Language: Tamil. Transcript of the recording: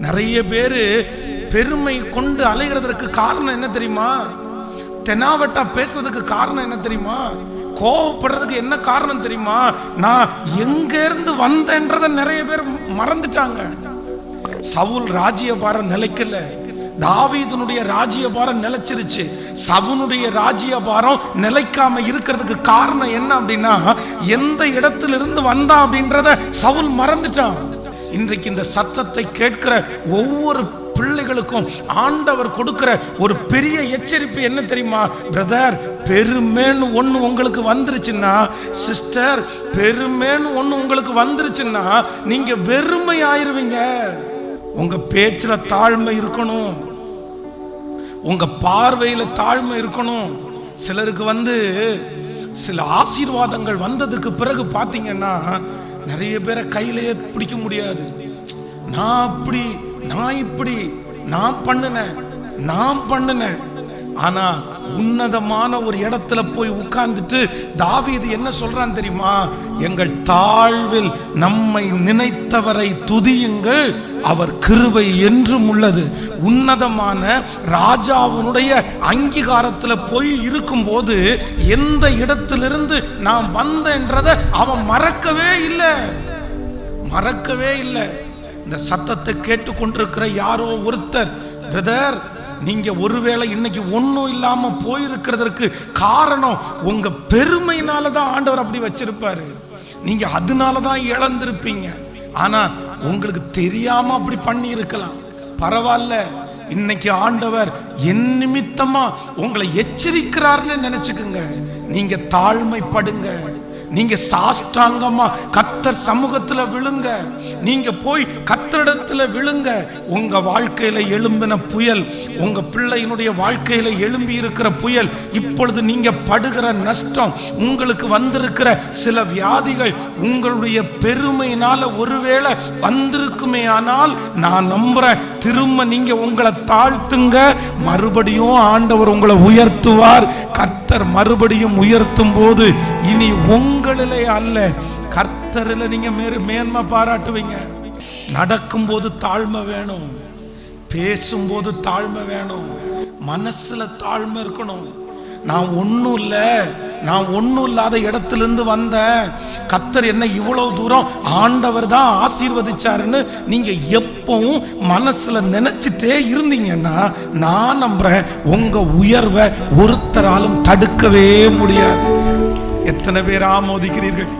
நிறைய பேரு பெருமை கொண்டு அலைகிறதுக்கு காரணம் என்ன தெரியுமா? தெனாவட்டா பேசுறதுக்கு காரணம் என்ன தெரியுமா? கோவப்படுறதுக்கு என்ன காரணம் தெரியுமா? நான் எங்க இருந்து வந்தேன்றத நிறைய பேர் மறந்துட்டாங்க. சவுல் ராஜ்யபாரம் நிலைக்கல, தாவீதுனுடைய ராஜ்யபாரம் நிலைச்சிருச்சு. சவுனுடைய ராஜ்யபாரம் நிலைக்காம இருக்கிறதுக்கு காரணம் என்ன அப்படின்னா, எந்த இடத்துல இருந்து வந்தா அப்படின்றத சவுல் மறந்துட்டான். இன்றைக்கு இந்த சத்தத்தை கேட்கிற ஒவ்வொரு பிள்ளைகளுக்கும் ஆண்டவர் கொடுக்கிற ஒரு பெரிய எச்சரிப்பு என்ன தெரியுமா? பிரதர், பெருமேன்னு ஒண்ணு உங்களுக்கு வந்துருச்சுன்னா, சிஸ்டர், பெருமேன்னு ஒண்ணு உங்களுக்கு வந்துருச்சுன்னா நீங்க வெறுமை ஆயிருவீங்க. உங்க பேச்சுல தாழ்மை இருக்கணும், உங்க பார்வையில தாழ்மை இருக்கணும். சிலருக்கு சில ஆசீர்வாதங்கள் வந்ததுக்கு பிறகு பாத்தீங்கன்னா நிறைய பேரை கையிலேயே பிடிக்க முடியாது. நான் அப்படி, நான் இப்படி, நான் பண்ணினேன். ஆனா உன்னதமான ஒரு இடத்துல போய் உட்கார்ந்துட்டு தாவீது என்ன சொல்றான் தெரியுமா? எங்கள் தாழ்வில் நம்மை நினைத்தவரை துதியுங்கள், அவர் கிருபை என்றும் உள்ளது. உன்னதமான ராஜாவுடைய அங்கீகாரத்துல போய் இருக்கும்போது எந்த இடத்திலிருந்து நான் வந்தேன்றதை அவன் மறக்கவே இல்லை. இந்த சத்தத்தை கேட்டுக்கொண்டிருக்கிற யாரோ ஒருத்தர், பிரதர், நீங்க ஒருவேளை இன்னைக்கு ஒன்னும் இல்லாம போயிருக்கிறதுக்கு காரணம் உங்க பெருமையினாலதான் ஆண்டவர் அப்படி வச்சிருப்பாரு. நீங்க அதனாலதான் இழந்திருப்பீங்க. ஆனா உங்களுக்கு தெரியாம அப்படி பண்ணி இருக்கலாம். பரவாயில்ல, இன்னைக்கு ஆண்டவர் என் நிமித்தமா உங்களை எச்சரிக்கிறார்னு நினைச்சுக்குங்க. நீங்க தாழ்மைப்படுங்க, நீங்க சாஷ்டாங்கமா கர்த்தர் சமூகத்துல விழுங்க, நீங்க போய் கர்த்தரிடத்துல விழுங்க. உங்க வாழ்க்கையில எழும்பின புயல், உங்க பிள்ளையினுடைய வாழ்க்கையில எழும்பி இருக்கிற புயல், இப்பொழுது நீங்க படுகிற நஷ்டம், உங்களுக்கு வந்திருக்கிற சில வியாதிகள் உங்களுடைய பெருமையினால ஒருவேளை வந்திருக்குமே. ஆனால் நான் நம்புறேன், திரும்ப நீங்க உங்களை தாழ்த்துங்க, மறுபடியும் ஆண்டவர் உங்களை உயர்த்துவார். கர்த்தர் மறுபடியும் உயர்த்தும் போது இனி உங்களிலே அல்ல, கர்த்தரில் நீங்க மேன்மை பாராட்டுவீங்க. நடக்கும்போது தாழ்மை வேணும், பேசும்போது தாழ்மை வேணும், மனசுல தாழ்மை இருக்கணும். நான் ஒன்னும் இல்லாத இடத்திலிருந்து வந்தேன், கர்த்தர் என்ன இவ்வளவு தூரம் ஆண்டவர் தான் ஆசீர்வதிச்சாருன்னு நீங்க எப்பவும் மனசுல நினைச்சிட்டே இருந்தீங்கன்னா நான் நம்புறேன், உங்க உயர்வை ஒருத்தராலும் தடுக்கவே முடியாது. எத்தனை பேர் ஆமோதிக்கிறீர்கள்?